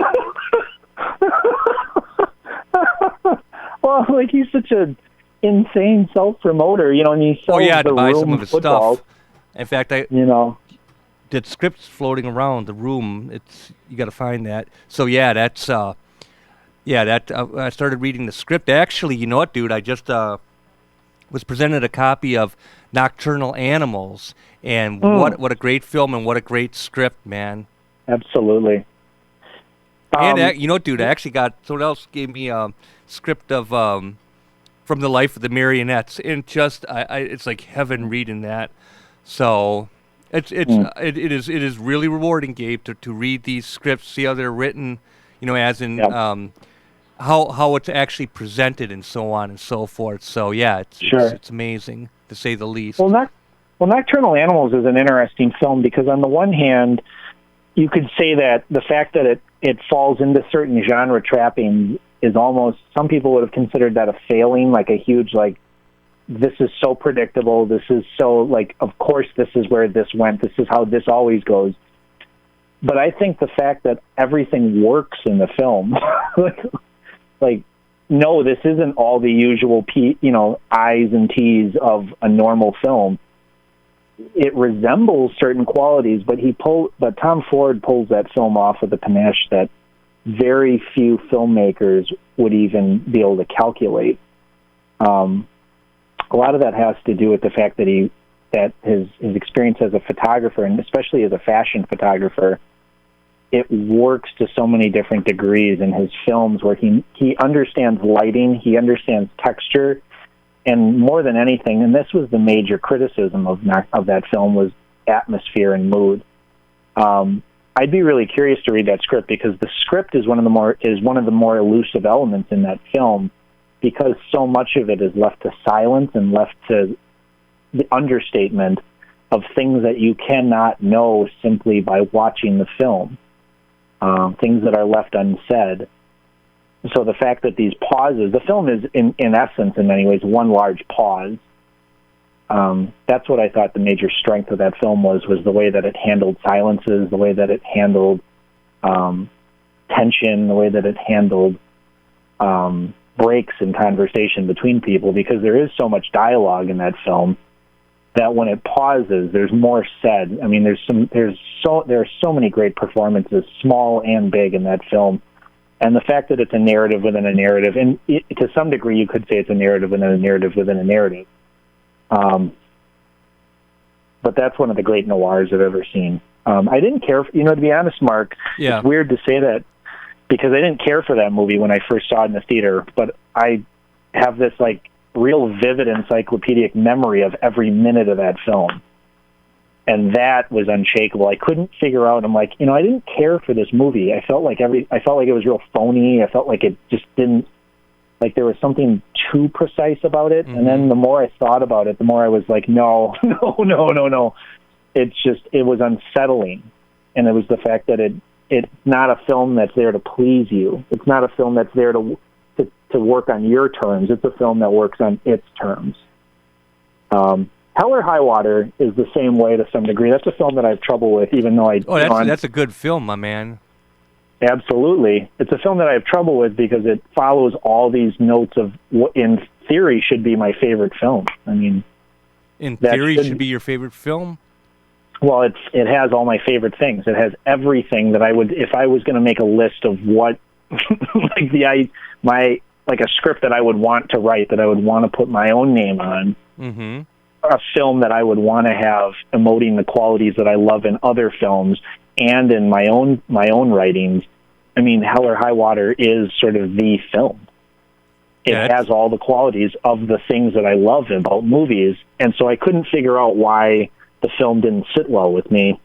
Well, like he's such an insane self-promoter, and he sells to buy some of his football. stuff. In fact, I did scripts floating around the room. You got to find that. So I started reading the script. Actually, you know what, dude? I just was presented a copy of Nocturnal Animals, and what a great film and what a great script, man. Absolutely. And you know, dude, I actually got someone else gave me a script of From the Life of the Marionettes, and just it's like heaven reading that. So it is really rewarding, Gabe, to read these scripts, see how they're written, as in how it's actually presented and so on and so forth. So it's amazing to say the least. Well, Nocturnal Animals is an interesting film because on the one hand, you could say that the fact that it falls into certain genre trappings is almost, some people would have considered that a failing, like a huge, like, this is so predictable, this is so, like, of course this is where this went, this is how this always goes. But I think the fact that everything works in the film, like, no, this isn't all the usual, I's and T's of a normal film. It resembles certain qualities, but Tom Ford pulls that film off with a panache that very few filmmakers would even be able to calculate. A lot of that has to do with the fact that his experience as a photographer, and especially as a fashion photographer, it works to so many different degrees in his films where he understands lighting, he understands texture, and more than anything, and this was the major criticism of that film, was atmosphere and mood. I'd be really curious to read that script because the script is one of the more elusive elements in that film, because so much of it is left to silence and left to the understatement of things that you cannot know simply by watching the film, things that are left unsaid. So the fact that these pauses, the film is in essence, in many ways, one large pause. That's what I thought the major strength of that film was the way that it handled silences, the way that it handled tension, the way that it handled breaks in conversation between people, because there is so much dialogue in that film that when it pauses, there's more said. I mean, there are so many great performances, small and big, in that film. And the fact that it's a narrative within a narrative, and to some degree you could say it's a narrative within a narrative within a narrative. But that's one of the great noirs I've ever seen. I didn't care, to be honest, Mark, It's weird to say that because I didn't care for that movie when I first saw it in the theater, but I have this like real vivid encyclopedic memory of every minute of that film. And that was unshakable. I couldn't figure out. I'm like, I didn't care for this movie. I felt like it was real phony. I felt like it just didn't, like there was something too precise about it. Mm-hmm. And then the more I thought about it, the more I was like, no. It was unsettling. And it was the fact that it's not a film that's there to please you. It's not a film that's there to work on your terms. It's a film that works on its terms. Hell or High Water is the same way to some degree. That's a film that I have trouble with, even though that's a good film, my man. Absolutely. It's a film that I have trouble with because it follows all these notes of what, in theory, should be my favorite film. I mean, in theory, should be your favorite film? Well, it has all my favorite things. It has everything that I would, if I was going to make a list of what, like a script that I would want to write, that I would want to put my own name on. Mm-hmm. A film that I would want to have emoting the qualities that I love in other films and in my own writings. I mean, Hell or High Water is sort of the film. It has all the qualities of the things that I love about movies, and so I couldn't figure out why the film didn't sit well with me.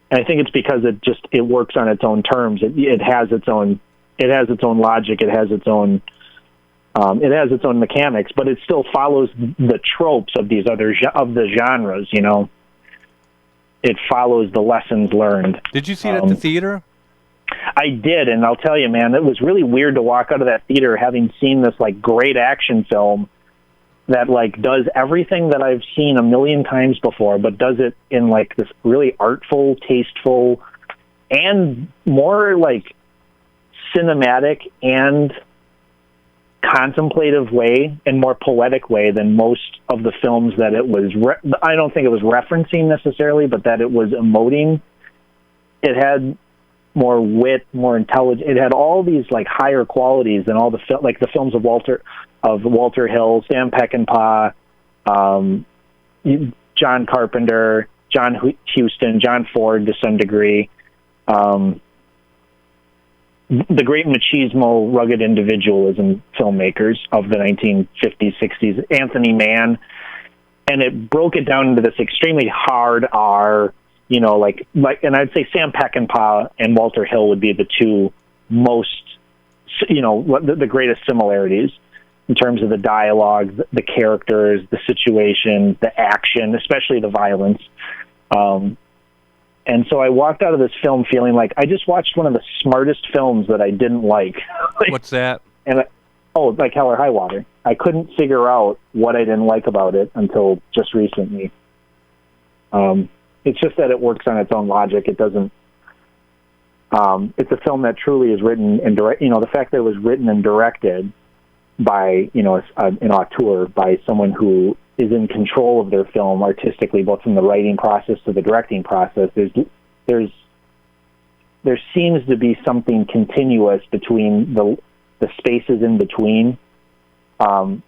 And I think it's because it works on its own terms. It has its own logic. It has its own mechanics, but it still follows the tropes of the genres, it follows the lessons learned. Did you see it at the theater? I did, and I'll tell you, man, it was really weird to walk out of that theater having seen this like great action film that like does everything that I've seen a million times before, but does it in like this really artful, tasteful, and more like cinematic and contemplative way and more poetic way than most of the films that it was. I don't think it was referencing necessarily, but that it was emoting. It had more wit, more intelligence. It had all these like higher qualities than all the like the films of Walter Hill, Sam Peckinpah, John Carpenter, John Huston, John Ford to some degree. The great machismo, rugged individualism filmmakers of the 1950s, 60s, Anthony Mann, and it broke it down into this extremely hard R, you know, like, and I'd say Sam Peckinpah and Walter Hill would be the two most, you know, the greatest similarities in terms of the dialogue, the characters, the situation, the action, especially the violence. And so I walked out of this film feeling like I just watched one of the smartest films that I didn't like. What's that? And like Hell or High Water. I couldn't figure out what I didn't like about it until just recently. It's just that it works on its own logic. It doesn't. It's a film that truly is written and direct. You know, the fact that it was written and directed by, you know, an auteur, by someone who is in control of their film artistically, both from the writing process to the directing process. There seems to be something continuous between the spaces in between. I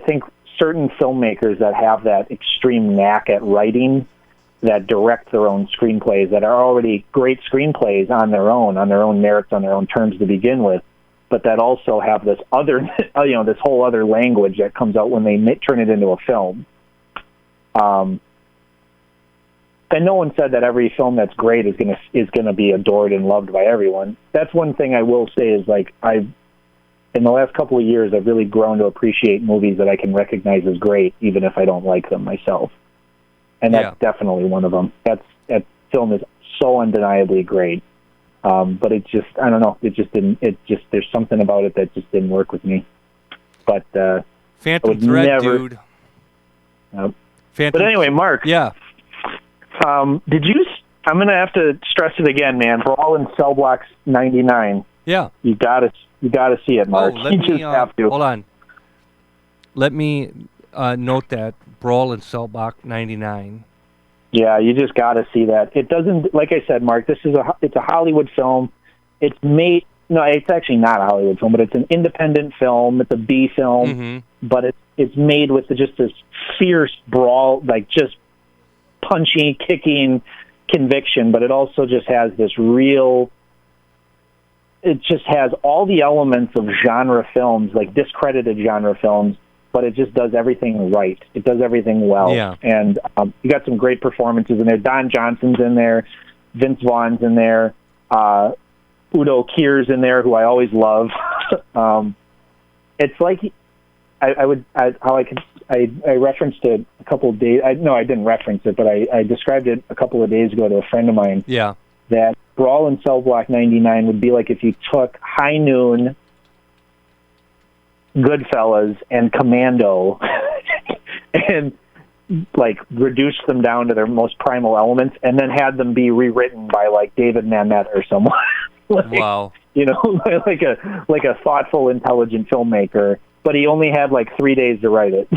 think certain filmmakers that have that extreme knack at writing, that direct their own screenplays, that are already great screenplays on their own merits, on their own terms to begin with, but that also have this other, you know, this whole other language that comes out when they turn it into a film. And no one said that every film that's great is gonna be adored and loved by everyone. That's one thing I will say is, like, in the last couple of years, I've really grown to appreciate movies that I can recognize as great, even if I don't like them myself. And that's definitely one of them. That film is so undeniably great. But it just, I don't know, there's something about it that just didn't work with me. But, Phantom Thread, dude. But anyway, Mark. Yeah. I'm going to have to stress it again, man. Brawl in Cell Block 99. Yeah. You gotta see it, Mark. You just have to. Hold on. Let me note that Brawl in Cell Block 99. Yeah, you just got to see that. It doesn't, like I said, Mark, it's a Hollywood film. It's actually not a Hollywood film, but it's an independent film. It's a B film, but it's made with just this fierce brawl, like just punchy, kicking conviction, but it also just has this real, it just has all the elements of genre films, like discredited genre films, but it just does everything right. It does everything well. Yeah. And you got some great performances in there. Don Johnson's in there. Vince Vaughn's in there. Udo Kier's in there, who I always love. It's like I referenced it a couple of days. I didn't reference it, but I described it a couple of days ago to a friend of mine. Yeah. That Brawl in Cell Block 99 would be like if you took High Noon, Goodfellas, and Commando and like reduced them down to their most primal elements and then had them be rewritten by like David Mamet or someone. Wow. You know, like a thoughtful, intelligent filmmaker, but he only had like 3 days to write it.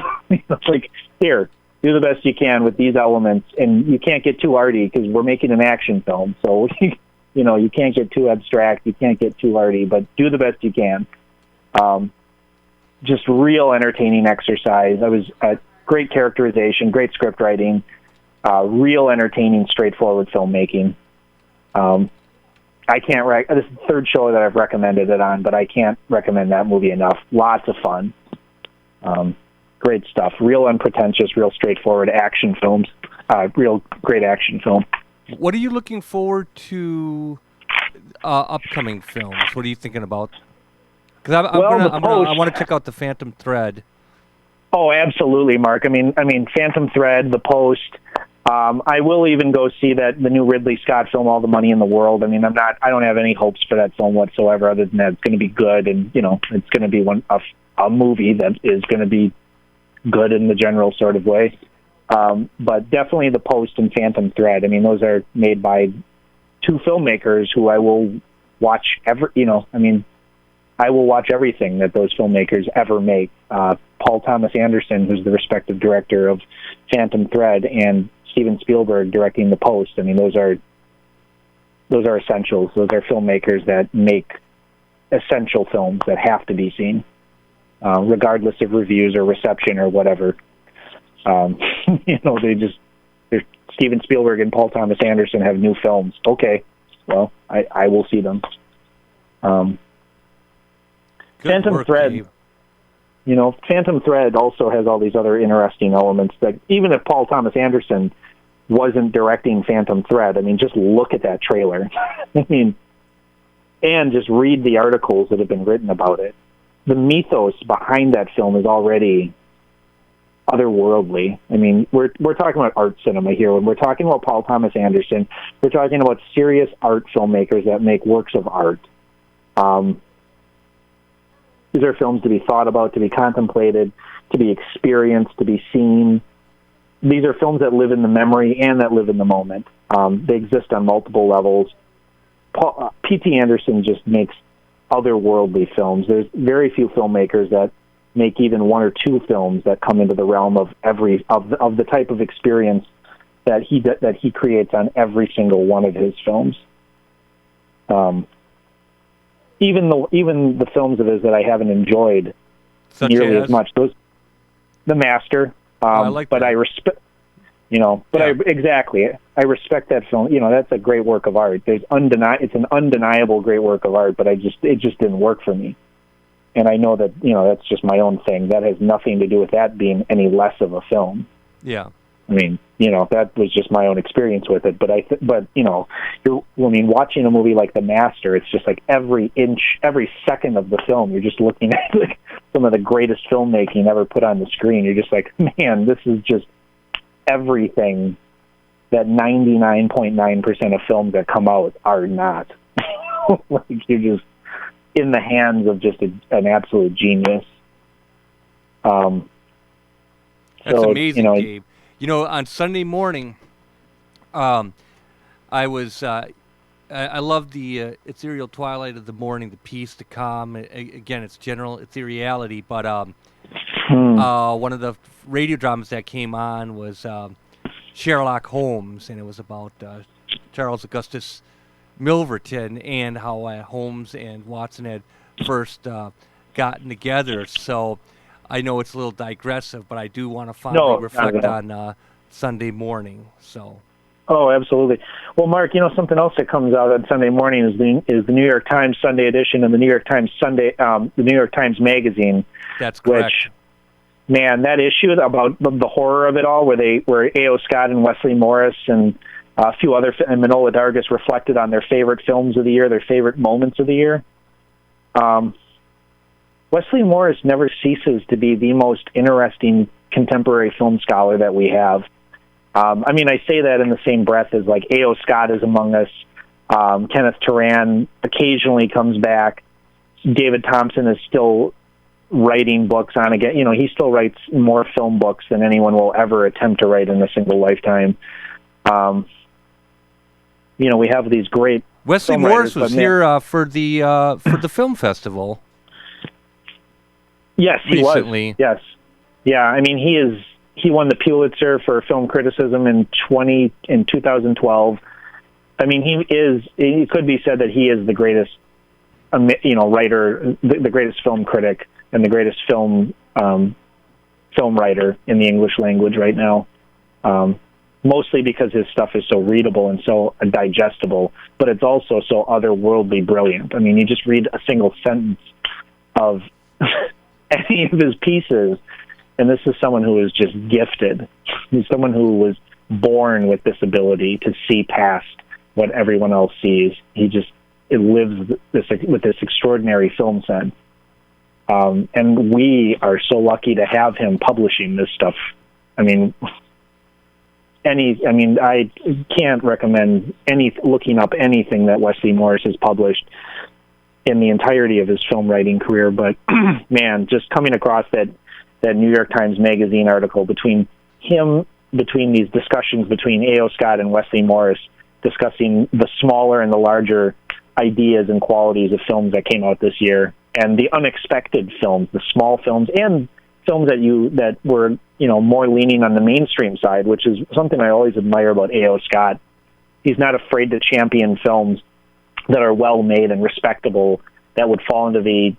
Like, here, do the best you can with these elements, and you can't get too arty because we're making an action film, so you know, you can't get too abstract, you can't get too arty, but do the best you can. Just real entertaining exercise. I was great characterization, great script writing, real entertaining, straightforward filmmaking. I can't. This is the third show that I've recommended it on, but I can't recommend that movie enough. Lots of fun. Great stuff. Real unpretentious, real straightforward action films. Real great action film. What are you looking forward to? Upcoming films. What are you thinking about? Because I want to check out the Phantom Thread. Oh, absolutely, Mark. I mean, Phantom Thread, The Post, I will even go see the new Ridley Scott film, All the Money in the World. I mean, I don't have any hopes for that film whatsoever, other than that it's going to be good, and it's going to be a movie that is going to be good in the general sort of way. But definitely The Post and Phantom Thread. I mean, those are made by two filmmakers who I will watch I will watch everything that those filmmakers ever make. Paul Thomas Anderson, who's the respective director of Phantom Thread, and Steven Spielberg directing The Post. I mean, those are essentials. Those are filmmakers that make essential films that have to be seen, regardless of reviews or reception or whatever. Steven Spielberg and Paul Thomas Anderson have new films. Okay, well, I will see them. Phantom Thread. Phantom Thread also has all these other interesting elements that even if Paul Thomas Anderson wasn't directing Phantom Thread, I mean, just look at that trailer. I mean, and just read the articles that have been written about it. The mythos behind that film is already otherworldly. I mean, we're talking about art cinema here. When we're talking about Paul Thomas Anderson, we're talking about serious art filmmakers that make works of art. These are films to be thought about, to be contemplated, to be experienced, to be seen. These are films that live in the memory and that live in the moment. They exist on multiple levels. P.T. Anderson just makes otherworldly films. There's very few filmmakers that make even one or two films that come into the realm of the type of experience that he creates on every single one of his films. Even the films of his that I haven't enjoyed nearly as much. The Master. I like that. But I respect. I respect that film. That's a great work of art. It's an undeniable great work of art. But it just didn't work for me. And I know that that's just my own thing. That has nothing to do with that being any less of a film. Yeah. I mean, that was just my own experience with it. But watching a movie like The Master, it's just like every second of the film, you're just looking at like some of the greatest filmmaking ever put on the screen. You're just like, man, this is just everything that 99.9% of films that come out are not. Like, you're just in the hands of just an absolute genius. That's amazing, Gabe. On Sunday morning, I was, I love the ethereal twilight of the morning, the peace to calm. Again, it's ethereality, but one of the radio dramas that came on was Sherlock Holmes, and it was about Charles Augustus Milverton and how Holmes and Watson had first gotten together. So I know it's a little digressive, but I do want to fondly reflect on Sunday morning. So. Oh, absolutely. Well, Mark, something else that comes out on Sunday morning is the New York Times Sunday edition and the New York Times the New York Times Magazine. That's correct. Which, man, that issue about the horror of it all, where A.O. Scott and Wesley Morris and a few other and Manohla Dargis reflected on their favorite films of the year, their favorite moments of the year. Wesley Morris never ceases to be the most interesting contemporary film scholar that we have. I say that in the same breath as like A.O. Scott is among us. Kenneth Turan occasionally comes back. David Thompson is still writing books on again. He still writes more film books than anyone will ever attempt to write in a single lifetime. We have these great. Wesley Morris was here for the film festival. Yes, he recently. Was. Yes, yeah. He won the Pulitzer for film criticism in 2012. It could be said that he is the greatest, writer, the greatest film critic, and the greatest film writer in the English language right now. Mostly because his stuff is so readable and so digestible, but it's also so otherworldly brilliant. You just read a single sentence of any of his pieces, and this is someone who is just gifted. He's someone who was born with this ability to see past what everyone else sees. It lives with this extraordinary film sense. And we are so lucky to have him publishing this stuff. I can't recommend looking up anything that Wesley Morris has published in the entirety of his film writing career. But man, just coming across that New York Times Magazine article between these discussions between A.O. Scott and Wesley Morris, discussing the smaller and the larger ideas and qualities of films that came out this year, and the unexpected films, the small films, and films that were more leaning on the mainstream side, which is something I always admire about A.O. Scott. He's not afraid to champion films that are well made and respectable, that would fall into the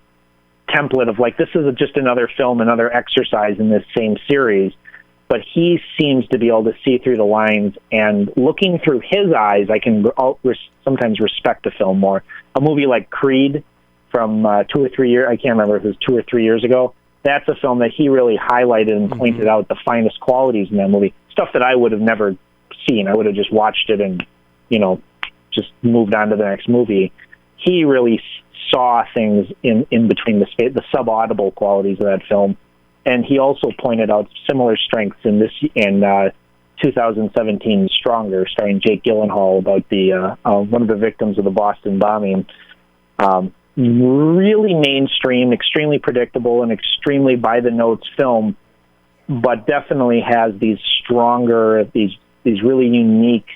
template of like, this is just another film, another exercise in this same series. But he seems to be able to see through the lines, and looking through his eyes, I can sometimes respect a film more. A movie like Creed from 2 or 3 years, I can't remember if it was 2 or 3 years ago, that's a film that he really highlighted and pointed out the finest qualities in that movie. Stuff that I would have never seen. I would have just watched it and, just moved on to the next movie. He really saw things in between the subaudible qualities of that film. And he also pointed out similar strengths in 2017 Stronger, starring Jake Gyllenhaal, about the one of the victims of the Boston bombing. Really mainstream, extremely predictable, and extremely by-the-notes film, but definitely has these stronger, these really unique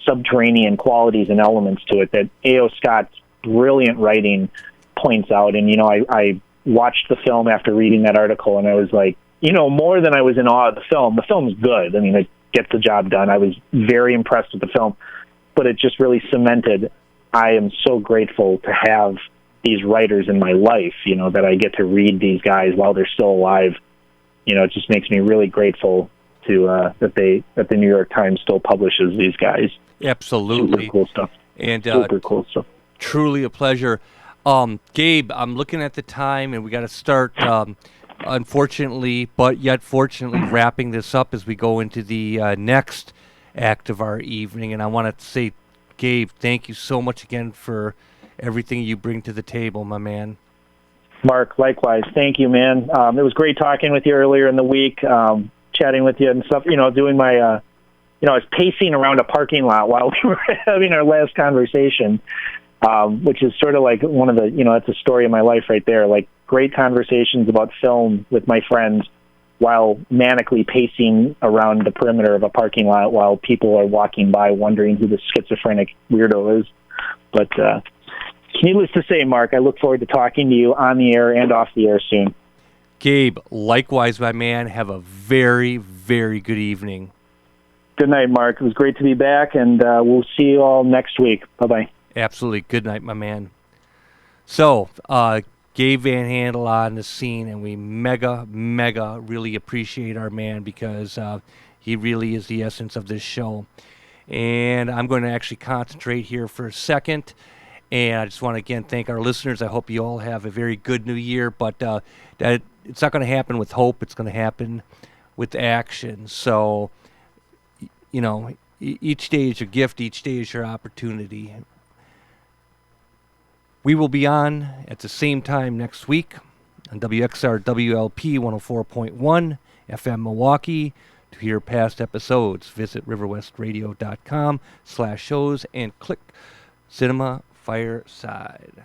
subterranean qualities and elements to it that A.O. Scott's brilliant writing points out. And, I watched the film after reading that article, and I was like, more than I was in awe of the film. The film's good. I mean, it gets the job done. I was very impressed with the film, but it just really cemented, I am so grateful to have these writers in my life, that I get to read these guys while they're still alive. It just makes me really grateful to that the New York Times still publishes these guys. Absolutely. Super cool stuff. And super cool stuff. Truly a pleasure. Gabe, I'm looking at the time, and we got to start, unfortunately, but yet fortunately, wrapping this up as we go into the next act of our evening. And I want to say, Gabe, thank you so much again for everything you bring to the table, my man. Mark, likewise. Thank you, man. It was great talking with you earlier in the week, chatting with you and stuff, doing my, I was pacing around a parking lot while we were having our last conversation, which is sort of like one of the, it's a story of my life right there, like great conversations about film with my friends while manically pacing around the perimeter of a parking lot while people are walking by wondering who the schizophrenic weirdo is. But, needless to say, Mark, I look forward to talking to you on the air and off the air soon. Gabe, likewise, my man. Have a very, very good evening. Good night, Mark. It was great to be back, and we'll see you all next week. Bye-bye. Absolutely. Good night, my man. So, Gabe Van Handel on the scene, and we mega really appreciate our man because he really is the essence of this show. And I'm going to actually concentrate here for a second. And I just want to, again, thank our listeners. I hope you all have a very good new year. But that it's not going to happen with hope. It's going to happen with action. So, each day is your gift. Each day is your opportunity. We will be on at the same time next week on WXR WLP 104.1 FM Milwaukee. To hear past episodes, visit riverwestradio.com/shows and click Cinema Fireside.